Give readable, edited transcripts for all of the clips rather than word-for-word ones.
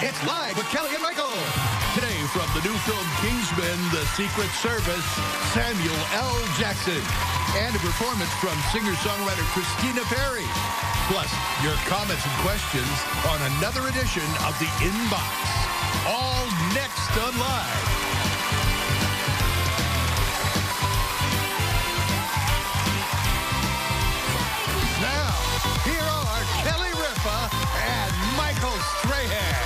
It's Live with Kelly and Michael. Today from the new film Kingsman, The Secret Service, Samuel L. Jackson. And a performance from singer-songwriter Christina Perry. Plus, your comments and questions on another edition of The Inbox. All next on Live. Now, here are Kelly Ripa and Michael Strahan.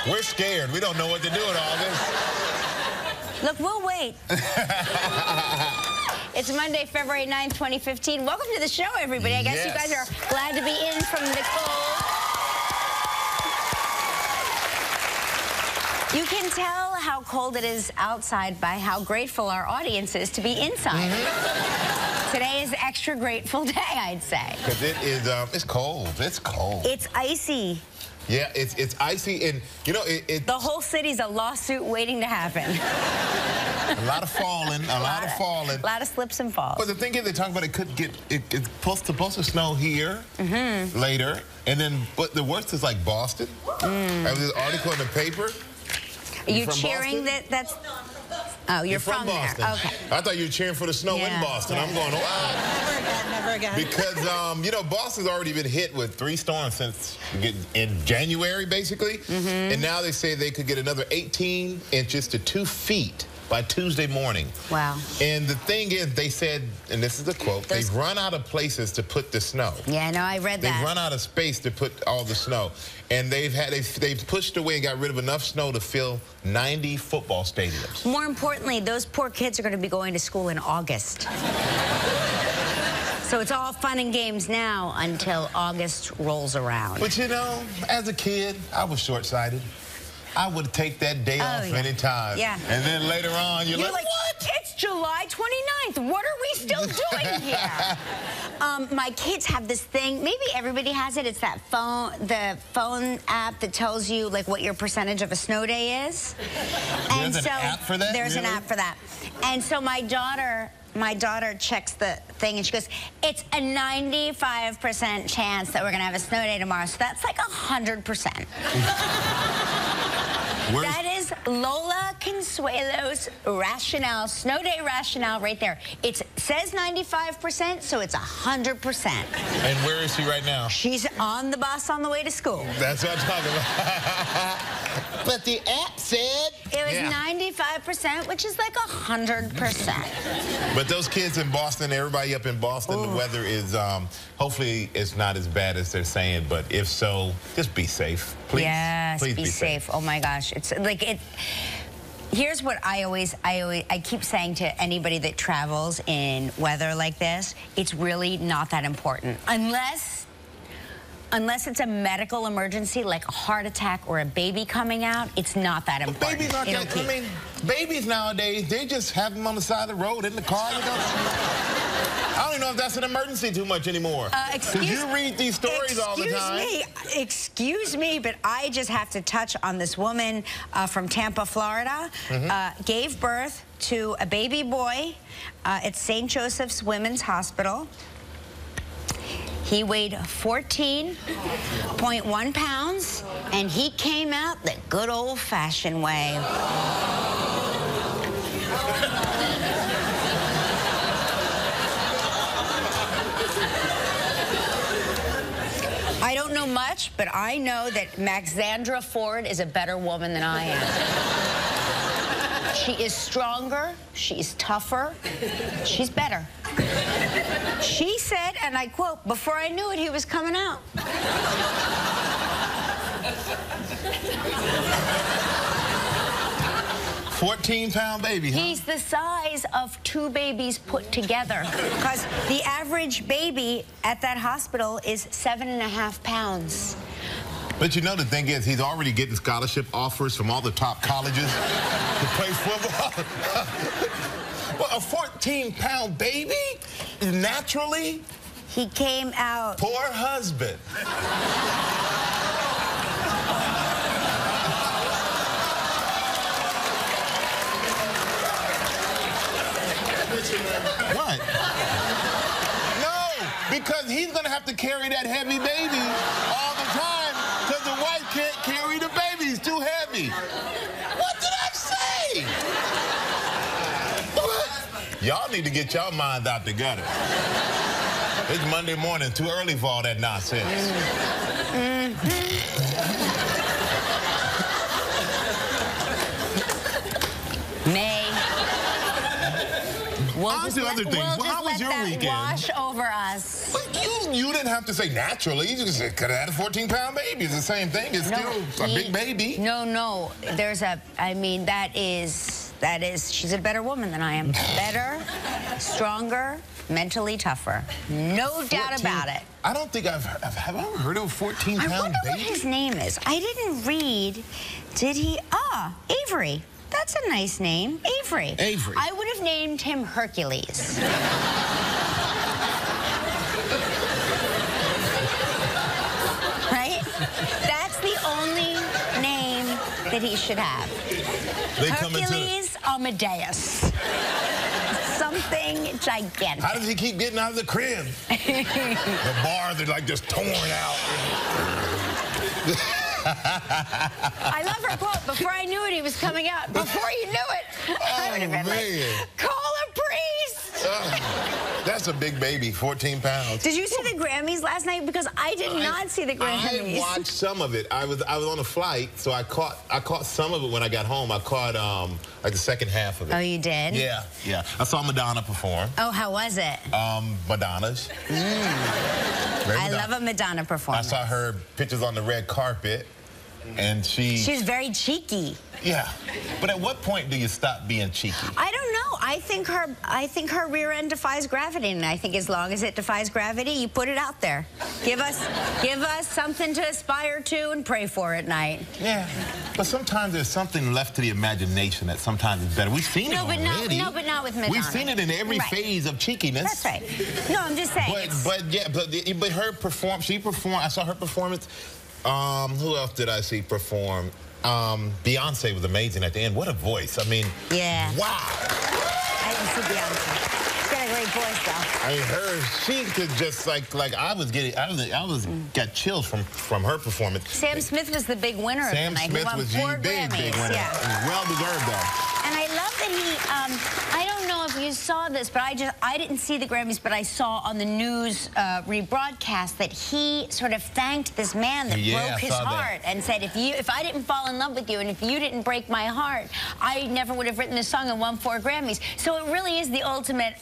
We're scared. We don't know what to do with all this. Look, we'll wait. It's Monday, February 9th, 2015. Welcome to the show, everybody. I guess you guys are glad to be in from the cold. You can tell how cold it is outside by how grateful our audience is to be inside. Today is extra grateful day, I'd say. Because it is, it's cold. It's cold. It's icy. Yeah, it's icy, and you know the whole city's a lawsuit waiting to happen. A lot of falling, a lot of falling, a lot of slips and falls. But the thing is, they talk about it's supposed to snow here later, and then but the worst is like Boston. I was this article in the paper. Are you cheering Boston? that's? Oh, you're from Boston. there. Okay. I thought you were cheering for the snow in Boston. I'm going, wow. Never again. Because, you know, Boston's already been hit with 3 storms since in January, basically. And now they say they could get another 18 inches to 2 feet by Tuesday morning. Wow. And the thing is, they said, and this is the quote, they've run out of places to put the snow. Yeah, no, I read that. They've run out of space to put all the snow. And they've pushed away and got rid of enough snow to fill 90 football stadiums. More importantly, those poor kids are going to be going to school in August. So it's all fun and games now until August rolls around. But you know, as a kid, I was short-sighted. I would take that day off anytime. Yeah. And then later on, you're like, what? It's July 29th. What are we still doing here? My kids have this thing. Maybe everybody has it. It's that the phone app that tells you like what your percentage of a snow day is. And there's an app for that? There's an app for that. And so my daughter checks the thing and she goes, it's a 95% chance that we're going to have a snow day tomorrow. So that's like 100%. That is Lola Consuelo's rationale, snow day rationale right there. It says 95%, so it's 100%. And where is she right now? She's on the bus on the way to school. That's what I'm talking about. But the app said... It was 95%, which is like 100%. But those kids in Boston, everybody up in Boston, the weather is, hopefully it's not as bad as they're saying, but if so, just be safe. Please, yes, please be safe. Oh my gosh, it's like it. Here's what I keep saying to anybody that travels in weather like this. It's really not that important unless it's a medical emergency like a heart attack or a baby coming out. It's not that important. Babies aren't that, I mean, babies nowadays, they just have them on the side of the road in the car. You know? I don't even know if that's an emergency too much anymore. Because you read these stories all the time. Excuse me, but I just have to touch on this woman from Tampa, Florida. Gave birth to a baby boy at St. Joseph's Women's Hospital. He weighed 14.1 pounds, and he came out the good old-fashioned way. I don't know much, but I know that Maxandra Ford is a better woman than I am. She is stronger. She's tougher. She's better. She said, and I quote, "Before I knew it, he was coming out." 14-pound baby, huh? He's the size of 2 babies put together. Because the average baby at that hospital is 7.5 pounds. But you know, the thing is, he's already getting scholarship offers from all the top colleges to play football. Well, a 14-pound baby? Naturally? He came out. Poor husband. What? No, because he's going to have to carry that heavy baby all the time because the wife can't carry the baby. He's too heavy. What did I say? What? Y'all need to get y'all minds out the gutter. It's Monday morning, too early for all that nonsense. May. On to other things. Well, how was your weekend? Wash over us. But you didn't have to say naturally. You just could have had a 14-pound baby. It's the same thing. It's still a big baby. No. There's a, I mean, that is, she's a better woman than I am. Better, stronger, mentally tougher. No doubt about it. I don't think have I ever heard of a 14-pound baby? I wonder what his name is. I didn't read. Did he? Avery. That's a nice name. Avery. Avery. I would have named him Hercules. Right? That's the only name that he should have. Hercules Amadeus. Something gigantic. How does he keep getting out of the crib? The bars are like just torn out. I love her quote. Before I knew it, he was coming out. Before you knew it, I would have been like, call a priest. That's a big baby, 14 pounds. Did you see the Grammys last night? Because I did not see the Grammys. I watched some of it. I was on a flight, so I caught some of it when I got home. I caught like the second half of it. Oh, you did? Yeah. I saw Madonna perform. Oh, how was it? Madonna's. I love a Madonna performance. I saw her pictures on the red carpet, and she was very cheeky. Yeah, but at what point do you stop being cheeky? I don't know. I think her rear end defies gravity, and I think as long as it defies gravity, you put it out there. Give us something to aspire to and pray for at night. Yeah, but sometimes there's something left to the imagination that sometimes is better. We've seen it already. No, but not with Madonna. We've seen it in every phase of cheekiness. That's right. No, I'm just saying. But her perform. She performed. I saw her performance. Who else did I see perform? Beyonce was amazing at the end. What a voice. I mean, yeah. Wow. I didn't see Beyonce. She's got a great voice, though. I mean, she could just I got chills from her performance. Sam Smith was the big winner of the night. Sam Smith was the big winner. Yeah. Well deserved, though. And I love that he, I don't know if you saw this, but I didn't see the Grammys, but I saw on the news rebroadcast that he sort of thanked this man that broke his heart and said, if I didn't fall in love with you and if you didn't break my heart, I never would have written this song and won 4 Grammys. So it really is the ultimate.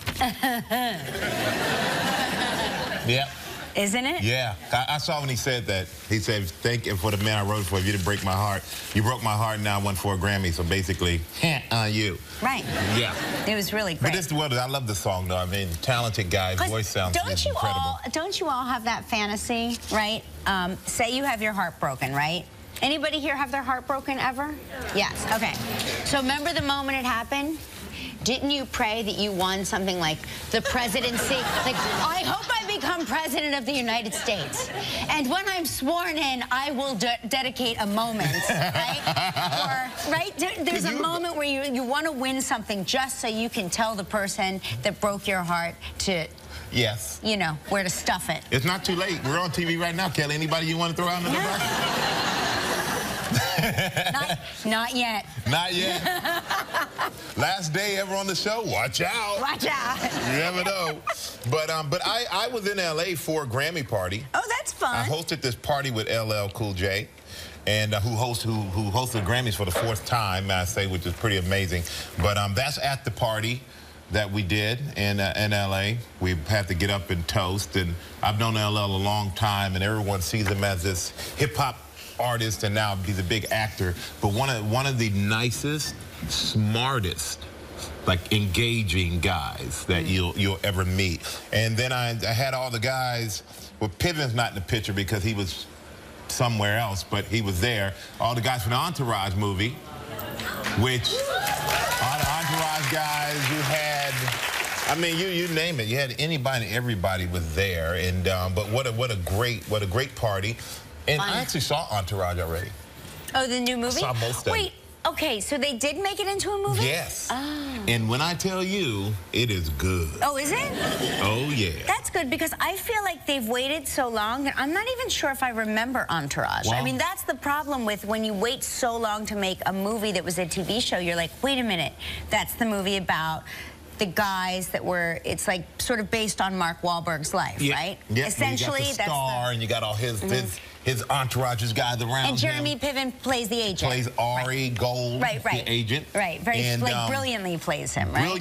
Yeah. Isn't it? Yeah. I saw when he said that. He said, thank you for the man I wrote for. If you didn't break my heart. You broke my heart, now I won 4 Grammys. So basically, on you. Right. Yeah. It was really great. But this is what I love the song, though. I mean, talented guy, voice sounds incredible. Don't you all have that fantasy, right? Say you have your heart broken, right? Anybody here have their heart broken ever? Yes. Okay. So remember the moment it happened? Didn't you pray that you won something like the presidency? Like, I hope I become president of the United States. And when I'm sworn in, I will dedicate a moment, right? Or, right? There's a moment where you want to win something just so you can tell the person that broke your heart to... Yes. You know, where to stuff it. It's not too late. We're on TV right now, Kelly. Anybody you want to throw out in the bus? Not yet. Not yet. Last day ever on the show. Watch out. Watch out. You never know. But I was in LA for a Grammy party. Oh, that's fun. I hosted this party with LL Cool J. and who hosted the Grammys for the 4th time, I say, which is pretty amazing. But that's at the party that we did in L.A. We had to get up and toast, and I've known LL a long time, and everyone sees him as this hip-hop artist, and now he's a big actor. But one of the nicest, smartest, like engaging guys that you'll ever meet. And then I had all the guys. Well, Piven's not in the picture because he was somewhere else, but he was there. All the guys from the Entourage movie, which all the Entourage guys, you had, I mean, you name it. You had anybody, everybody was there. And but what a great party. And I actually saw Entourage already. Oh, the new movie? I saw most of it. Wait, okay, so they did make it into a movie? Yes. Oh. And when I tell you, it is good. Oh, is it? Oh, yeah. That's good, because I feel like they've waited so long that I'm not even sure if I remember Entourage. Well, I mean, that's the problem with when you wait so long to make a movie that was a TV show. You're like, wait a minute, that's the movie about the guys that were, it's like sort of based on Mark Wahlberg's life, right? Yeah. Essentially, you got the that's star, and you got all his entourage's guys around and Jeremy him. Piven plays the agent. Plays Ari Gold, the agent. Right, very like brilliantly plays him, right?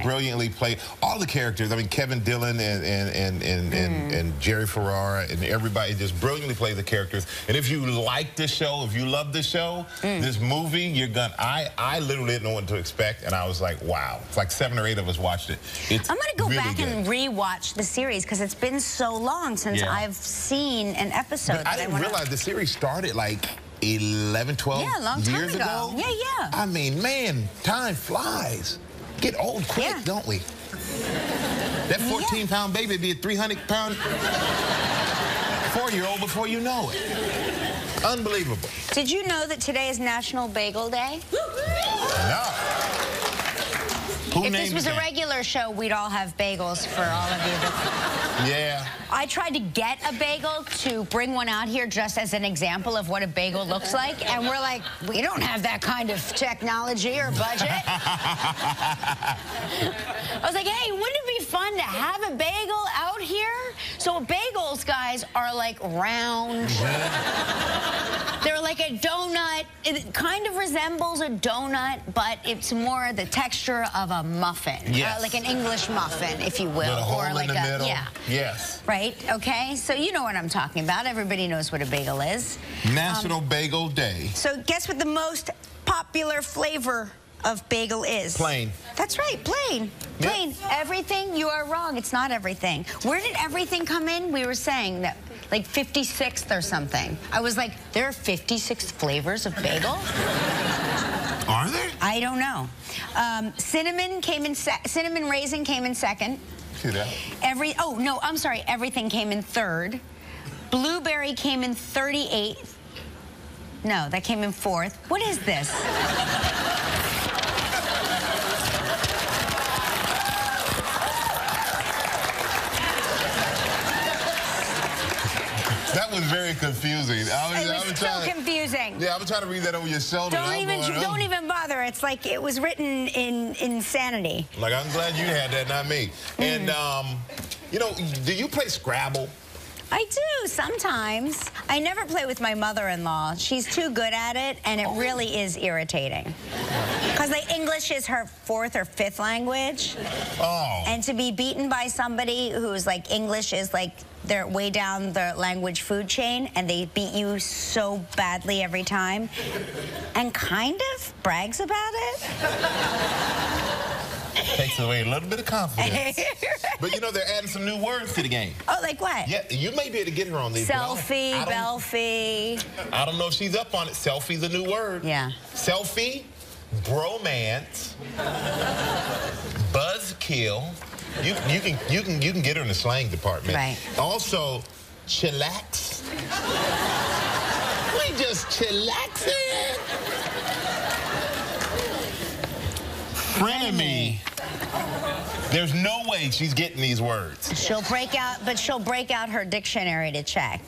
Brilliantly played all the characters. I mean, Kevin Dillon and Jerry Ferrara and everybody just brilliantly play the characters. And if you like this show, if you love this show, this movie, you're gonna. I literally didn't know what to expect, and I was like, wow. It's like 7 or 8 of us watched it. I'm gonna go back and rewatch the series because it's been so long since I've seen an episode. I didn't realize the series started like 11, 12 years ago. Yeah. I mean, man, time flies. Get old quick, don't we? That 14-pound baby would be a 300-pound 4-year-old before you know it. Unbelievable. Did you know that today is National Bagel Day? No. If this was a regular show, we'd all have bagels for all of you. Yeah. I tried to get a bagel to bring one out here just as an example of what a bagel looks like, and we're like, we don't have that kind of technology or budget. I was like, hey, wouldn't it be fun to have a bagel out here? So bagels, guys, are like round. They're like a donut. It kind of resembles a donut, but it's more the texture of a muffin. Yes. Like an English muffin, if you will. With a hole or like in the middle. Yes. Right, okay? So you know what I'm talking about. Everybody knows what a bagel is. National Bagel Day. So guess what the most popular flavor of bagel is? Plain. That's right, plain. Plain. Everything, you are wrong. It's not everything. Where did everything come in? We were saying that like 56th or something. I was like, there are 56 flavors of bagel? Are there? I don't know. Cinnamon raisin came in second. See that? Everything came in third. Blueberry came in 38th. No, that came in fourth. What is this? That was very confusing. It was so confusing. Yeah, I was trying to read that over your shoulder. Don't even bother. It's like it was written in insanity. Like, I'm glad you had that, not me. And, you know, do you play Scrabble? I do, sometimes. I never play with my mother-in-law. She's too good at it, and it really is irritating. Because English is her 4th or 5th language. Oh. And to be beaten by somebody who's like, English is like, they're way down the language food chain, and they beat you so badly every time, and kind of brags about it. Takes away a little bit of confidence. But, you know, they're adding some new words to the game. Oh, like what? Yeah, you may be able to get her on these. Selfie, belfie. I don't know if she's up on it. Selfie's a new word. Yeah. Selfie, bromance, buzzkill. You can get her in the slang department. Right. Also, chillax. We just chillaxing. Frenemy. There's no way she's getting these words. She'll break out her dictionary to check.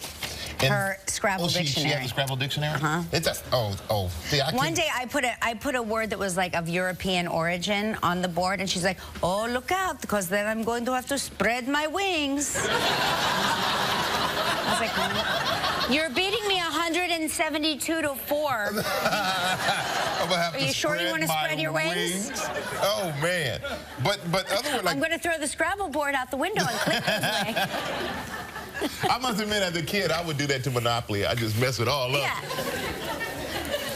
Her Scrabble dictionary. She has a Scrabble dictionary? Uh-huh. It's a, See, One day I put a word that was like of European origin on the board, and she's like, oh, look out, because then I'm going to have to spread my wings. I was like, you're beating me 100 win 72-4. I'm gonna have Are to you sure you want to my spread your wings? Oh man! But other like I'm going to throw the Scrabble board out the window and click his way. I must admit, as a kid, I would do that to Monopoly. I just mess it all up. Yeah.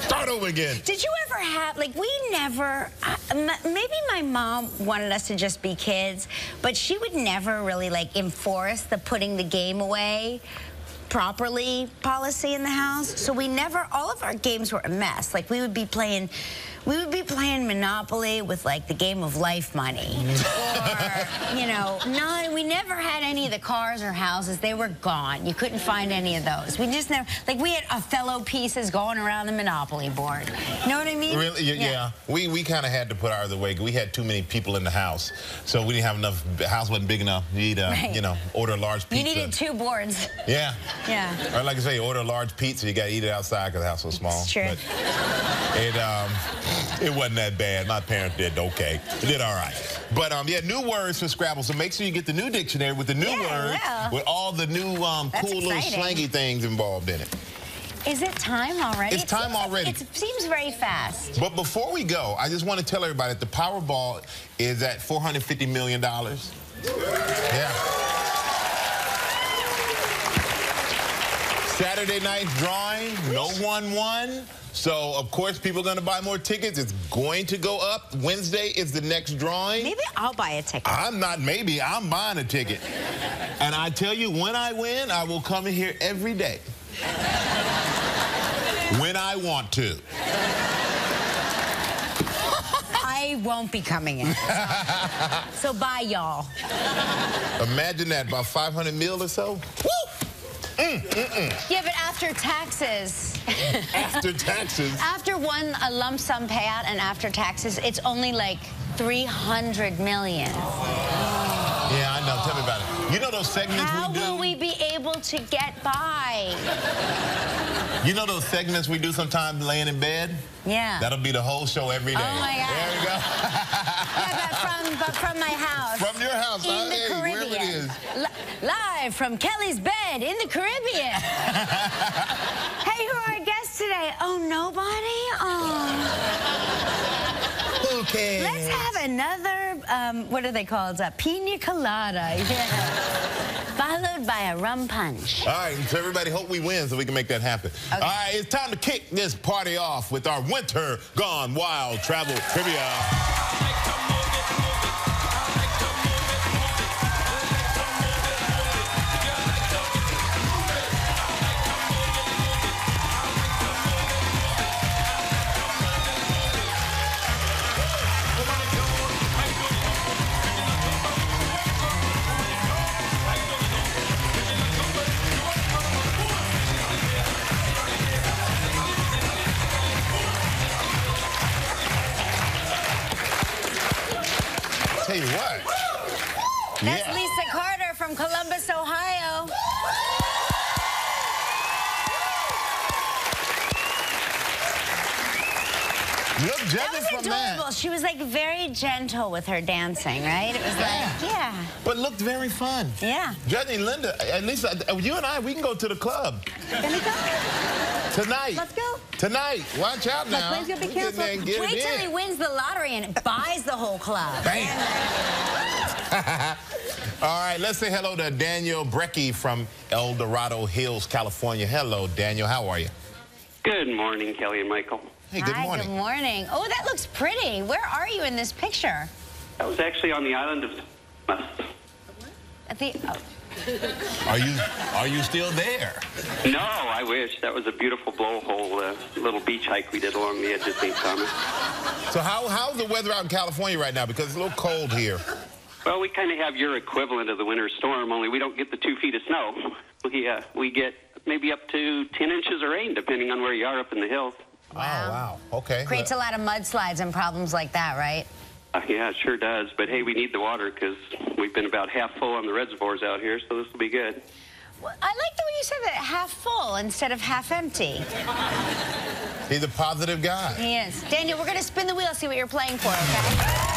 Start over again. Did you ever have, like, we never, maybe my mom wanted us to just be kids, but she would never really, like, enforce the putting the game away properly policy in the house. So we never, all of our games were a mess. Like, we would be playing Monopoly with, like, the game of life money. Or, you know, no, we never had any of the cars or houses. They were gone. You couldn't find any of those. We just never, like, we had Othello pieces going around the Monopoly board. You know what I mean? Really? Yeah. We kind of had to put ours away. We had too many people in the house. So we didn't have enough, the house wasn't big enough. You'd, you know, order a large pizza. You needed 2 boards. Yeah. Yeah. Or like I say, order a large pizza. You got to eat it outside because the house was small. It's true. But it wasn't that bad. My parents did okay. They did all right. But yeah, new words for Scrabble. So make sure you get the new dictionary with the new words, with all the new cool little slangy things involved in it. Is it time already? It's time already. It seems very fast. But before we go, I just want to tell everybody that the Powerball is at $450 million. Yeah. Saturday night's drawing, no one won. So, of course, people are going to buy more tickets. It's going to go up. Wednesday is the next drawing. Maybe I'll buy a ticket. I'm buying a ticket. And I tell you, when I win, I will come in here every day. When I want to. I won't be coming in. So bye, y'all. Imagine that, about 500 mil or so. Woo! Yeah, but after taxes. After taxes? After a lump sum payout and after taxes, it's only like 300 million. Yeah, I know. Tell me about it. You know those segments How we do? will we be able to get by? You know those segments we do sometimes laying in bed? Yeah. That'll be the whole show every day. Oh, my God. There we go. Yeah, but from my house. From your house. In the Caribbean. Wherever it is. Live from Kelly's bed in the Caribbean. Hey, who are our guests today? Oh, nobody? Oh. Who cares? Let's have another, what are they called? A pina colada. Yeah. Followed by a rum punch. All right, so everybody hope we win so we can make that happen. Okay. All right, it's time to kick this party off with our Winter Gone Wild Travel Trivia. Tell you what. That's Lisa Carter from Columbus, Ohio. You look jealous from adorable. that. She was like very gentle with her dancing, right? It was like, yeah. But looked very fun. Yeah. Judging Linda, at least you and I, we can go to the club. Can we go? Tonight. Let's go. Tonight. Watch out now. Plane's gonna be canceled. Wait till he wins the lottery and buys the whole club. Bam. All right, let's say hello to Daniel Brecky from El Dorado Hills, California. Hello, Daniel. How are you? Good morning, Kelly and Michael. Hey, good morning. Hi, good morning. Oh, that looks pretty. Where are you in this picture? I was actually on the island of... At the... Oh. Are you still there? No, I wish. That was a beautiful blowhole, little beach hike we did along the edge of St. Thomas. So how's the weather out in California right now? Because it's a little cold here. Well, we kind of have your equivalent of the winter storm, only we don't get the 2 feet of snow. We get maybe up to 10 inches of rain, depending on where you are up in the hills. Wow. Oh, wow. Okay. Creates a lot of mudslides and problems like that, right? Yeah, it sure does. But, hey, we need the water because we've been about half full on the reservoirs out here, so this will be good. Well, I like the way you said that, half full instead of half empty. He's a positive guy. He is. Daniel, we're going to spin the wheel, see what you're playing for, okay?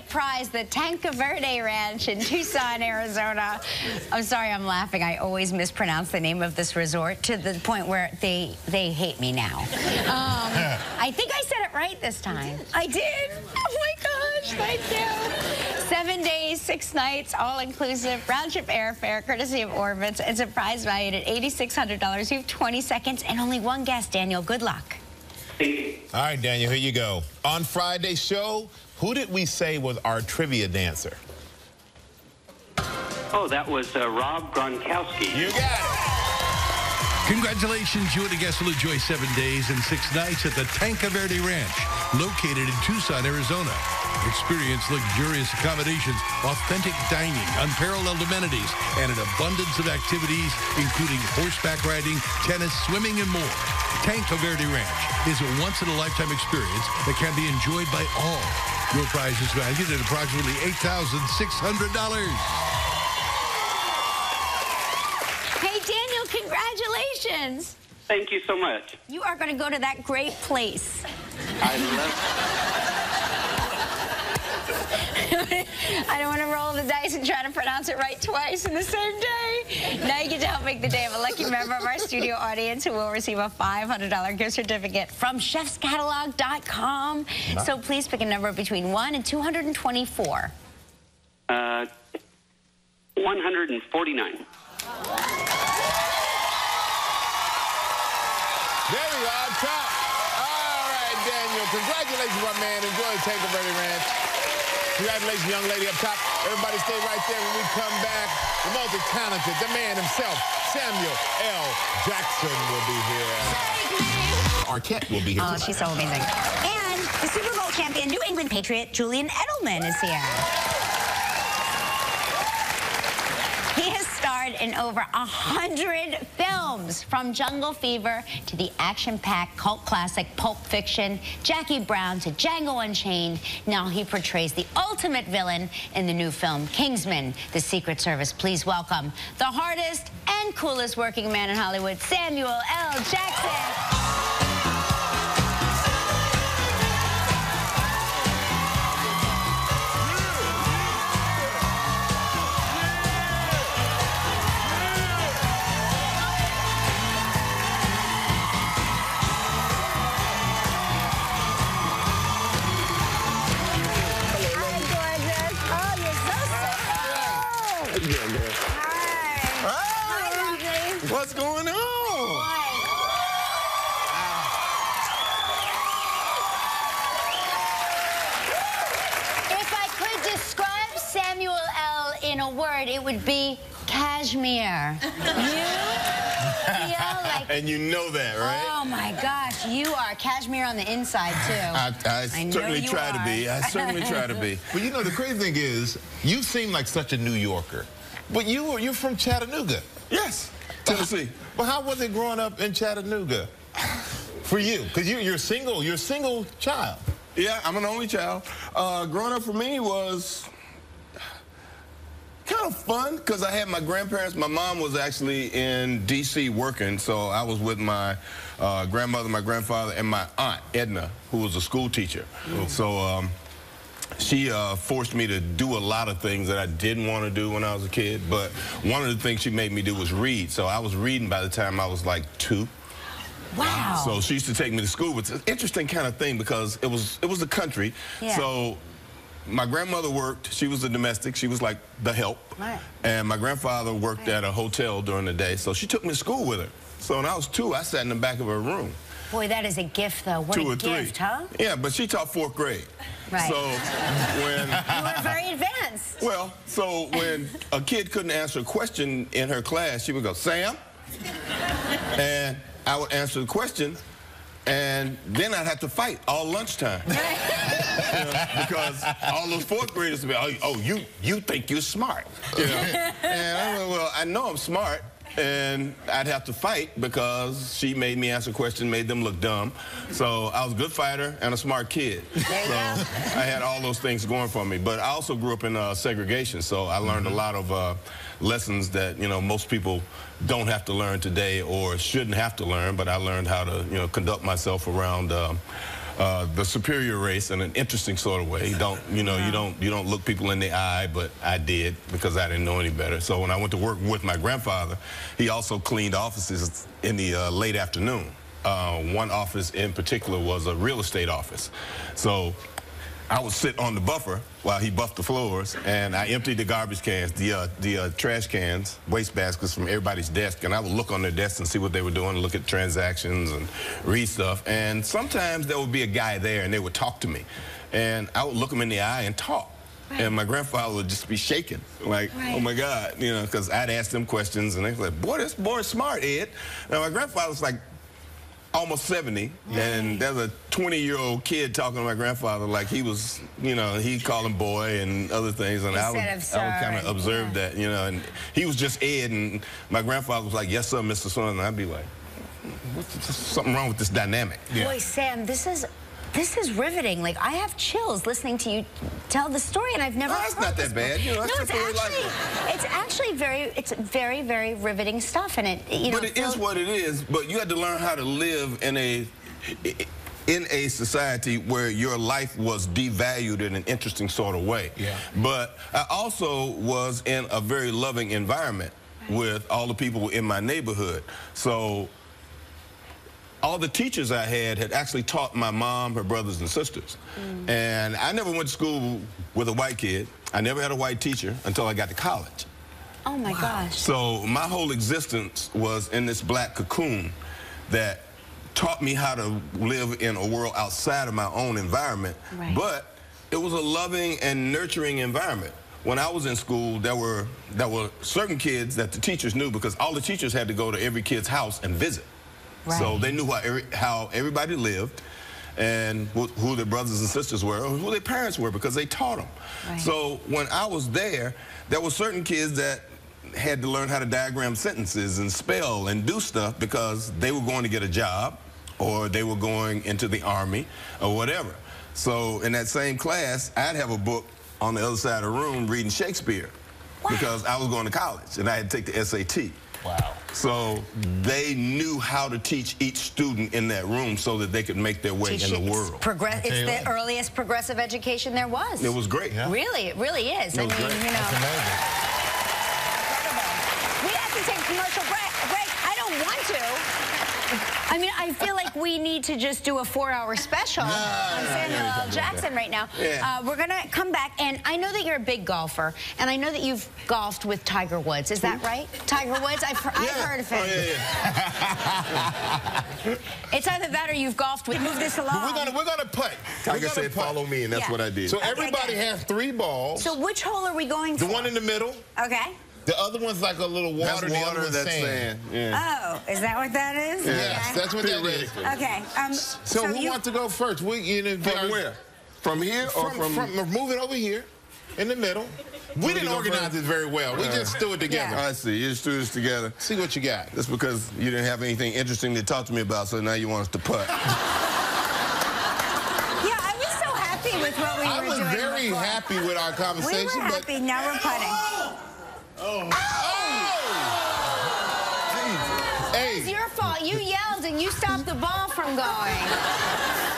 great prize, the Tanque Verde Ranch in Tucson, Arizona. I'm sorry I'm laughing. I always mispronounce the name of this resort to the point where they hate me now. I think I said it right this time. I did. Oh my gosh, thank you. 7 days, 6 nights, all-inclusive, round-trip airfare, courtesy of Orbitz. It's a prize valued at $8,600. You have 20 seconds and only one guest, Daniel. Good luck. All right, Daniel, here you go. On Friday's show, who did we say was our trivia dancer? Oh, that was Rob Gronkowski. You got it. Congratulations, you and a guest will enjoy 7 days and 6 nights at the Tanque Verde Ranch, located in Tucson, Arizona. Experience luxurious accommodations, authentic dining, unparalleled amenities, and an abundance of activities, including horseback riding, tennis, swimming, and more. Tanque Verde Ranch is a once-in-a-lifetime experience that can be enjoyed by all. Your prize is valued at approximately $8,600. Hey, Daniel, congratulations. Thank you so much. You are going to go to that great place. I love I don't want to roll the dice and try to pronounce it right twice in the same day. Now you get to help make the day of a lucky member of our studio audience who will receive a $500 gift certificate from chefscatalog.com. So please pick a number between 1 and 224. 149. There we are, top. All right, Daniel. Congratulations, my man. Enjoy the Tanque Verde Ranch. Congratulations, young lady up top. Everybody stay right there when we come back. The multi-talented, the man himself, Samuel L. Jackson will be here. Arquette will be here. Oh, she's so amazing. And the Super Bowl champion, New England Patriot, Julian Edelman is here. He has starred in over 100 films, from Jungle Fever to the action-packed cult classic Pulp Fiction, Jackie Brown to Django Unchained. Now he portrays the ultimate villain in the new film Kingsman, The Secret Service. Please welcome the hardest and coolest working man in Hollywood, Samuel L. Jackson. What's going on? If I could describe Samuel L. in a word, it would be cashmere. You feel like... And you know that, right? Oh, my gosh. You are cashmere on the inside, too. I certainly try to be. I certainly try to be. But you know, the crazy thing is, you seem like such a New Yorker. But you're from Chattanooga. Yes, Tennessee. Well, how was it growing up in Chattanooga for you? Because you're single. You're a single child. Yeah, I'm an only child. Growing up for me was kind of fun because I had my grandparents. My mom was actually in D.C. working, so I was with my grandmother, my grandfather, and my aunt, Edna, who was a school teacher. So she forced me to do a lot of things that I didn't want to do when I was a kid, but one of the things she made me do was read. So I was reading by the time I was like 2. Wow. So she used to take me to school. It's an interesting kind of thing because it was the country. Yeah. So my grandmother worked. She was a domestic. She was like the help. Right. And my grandfather worked at a hotel during the day. So she took me to school with her. So when I was 2, I sat in the back of her room. Boy, that is a gift, though. What 2 a or 3. gift, huh? Yeah, but she taught 4th grade. Right. So when... You were very advanced. Well, so when a kid couldn't answer a question in her class, she would go, Sam? And I would answer the question, and then I'd have to fight all lunchtime. You know, because all those 4th graders would be, oh, you think you're smart. You know? And I went, well, I know I'm smart. And I'd have to fight because she made me answer questions, made them look dumb. So I was a good fighter and a smart kid. So I had all those things going for me. But I also grew up in segregation, so I learned a lot of lessons that, you know, most people don't have to learn today or shouldn't have to learn. But I learned how to, you know, conduct myself around the superior race in an interesting sort of way. You don't, you don't look people in the eye, but I did because I didn't know any better. So when I went to work with my grandfather, he also cleaned offices in the late afternoon. One office in particular was a real estate office. So I would sit on the buffer while he buffed the floors, and I emptied the garbage cans, the trash cans, waste baskets from everybody's desk, and I would look on their desks and see what they were doing, look at transactions and read stuff. And sometimes there would be a guy there, and they would talk to me, and I would look him in the eye and talk. Right. And my grandfather would just be shaking, like, right. Oh my God, because I'd ask them questions, and they were like, boy, this boy's smart, Ed. Now, my grandfather's like almost 70, and there's a 20-year-old kid talking to my grandfather like he was, he'd call him boy and other things, and I would kind of observe that, and he was just Ed, and my grandfather was like, yes, sir, Mr. Son, and I'd be like, what's something wrong with this dynamic? Yeah. Boy, Sam, this is riveting. Like, I have chills listening to you tell the story, and I've never heard it's not that bad. It's actually very, very riveting stuff, and it, But it is what it is, but you had to learn how to live in a society where your life was devalued in an interesting sort of way. Yeah. But I also was in a very loving environment with all the people in my neighborhood. So all the teachers I had actually taught my mom, her brothers and sisters. And I never went to school with a white kid. I never had a white teacher until I got to college. Oh my gosh. So my whole existence was in this black cocoon that taught me how to live in a world outside of my own environment. Right. But it was a loving and nurturing environment. When I was in school, there were certain kids that the teachers knew, because all the teachers had to go to every kid's house and visit. Right. So they knew how everybody lived, and who their brothers and sisters were, or who their parents were, because they taught them. Right. So when I was there were certain kids that had to learn how to diagram sentences and spell and do stuff because they were going to get a job, or they were going into the army, or whatever. So in that same class, I'd have a book on the other side of the room reading Shakespeare. Wow. Because I was going to college, and I had to take the SAT. Wow. So they knew how to teach each student in that room so that they could make their way in the world. It's the earliest progressive education there was. It was great. Yeah. Really, it really is. It was great. That's amazing. We have to take a commercial break. I don't want to. I mean, I feel like we need to just do a 4-hour special on Samuel L. Jackson right now. Yeah. We're going to come back, and I know that you're a big golfer, and I know that you've golfed with Tiger Woods. Is that right? Tiger Woods? I've heard of him. Oh, yeah. It's either that or you've golfed with. Move this along. We're gonna putt. Tiger said, follow me, and that's what I did. So everybody has 3 balls. So which hole are we going for? The one in the middle. Okay. The other one's like a little water. That's water, that's sand. Yeah. Oh, is that what that is? Yeah. Yes, that's what that is. Okay. So who wants to go first? From where? From here or from move it over here in the middle. We didn't organize this very well. We just threw it together. I see. You just threw this together. See what you got. That's because you didn't have anything interesting to talk to me about, so now you want us to putt. Yeah, I was so happy with what we were doing. I was very happy with our conversation. We were happy. Now we're putting. Oh! Hey. It was your fault. You yelled and you stopped the ball from going.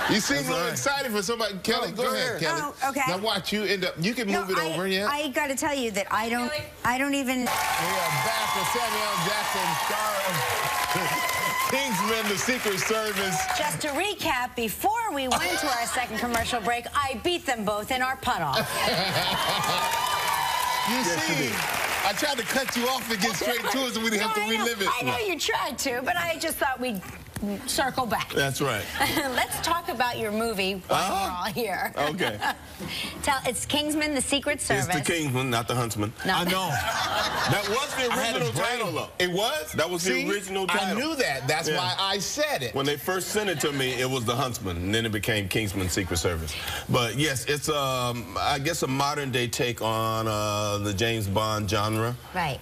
You seem a little excited for somebody. Kelly, go ahead, Kelly. Oh, okay. Now watch you end up. You can move it over, yeah. I got to tell you that I don't even. We are back with Samuel L. Jackson, star of Kingsman: The Secret Service. Just to recap, before we went to our second commercial break, I beat them both in our putt-off. You see, I tried to cut you off and get straight to it so we didn't have to relive it. I know you tried to, but I just thought we'd circle back. That's right. Let's talk about your movie while we're all here. Okay. It's Kingsman: The Secret Service. It's the Kingsman, not the Huntsman. No. I know. That was the original title, though. It was? That was the original title. I knew that. That's why I said it. When they first sent it to me, it was the Huntsman, and then it became Kingsman: Secret Service. But yes, it's I guess a modern-day take on the James Bond genre. Right.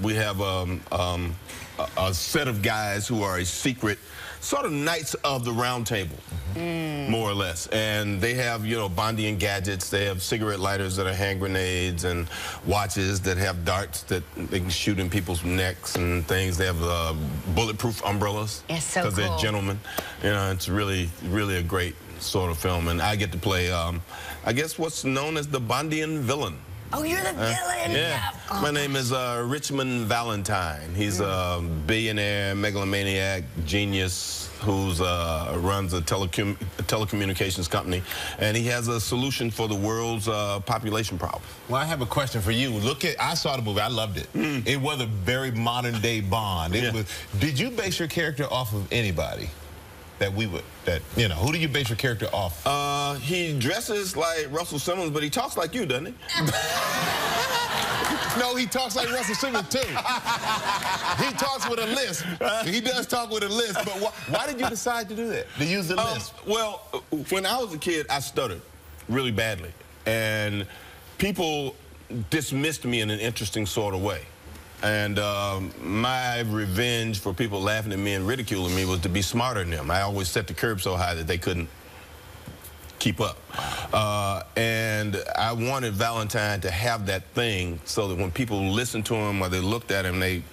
We have a set of guys who are a secret, sort of Knights of the Round Table, more or less. And they have, Bondian gadgets. They have cigarette lighters that are hand grenades, and watches that have darts that they can shoot in people's necks and things. They have bulletproof umbrellas. It's so cool. Because they're gentlemen. It's really, really a great sort of film, and I get to play, I guess, what's known as the Bondian villain. Oh, you're the villain. Yeah. Oh. My name is Richmond Valentine. He's a billionaire, megalomaniac, genius who runs a telecommunications company, and he has a solution for the world's population problem. Well, I have a question for you. I saw the movie. I loved it. It was a very modern-day Bond. Did you base your character off of anybody who do you base your character off? He dresses like Russell Simmons, but he talks like you, doesn't he? No, he talks like Russell Simmons, too. He talks with a lisp. He does talk with a lisp, but why did you decide to do that, to use the lisp? Well, when I was a kid, I stuttered really badly, and people dismissed me in an interesting sort of way. And my revenge for people laughing at me and ridiculing me was to be smarter than them. I always set the curb so high that they couldn't keep up. And I wanted Valentine to have that thing so that when people listened to him or they looked at him, they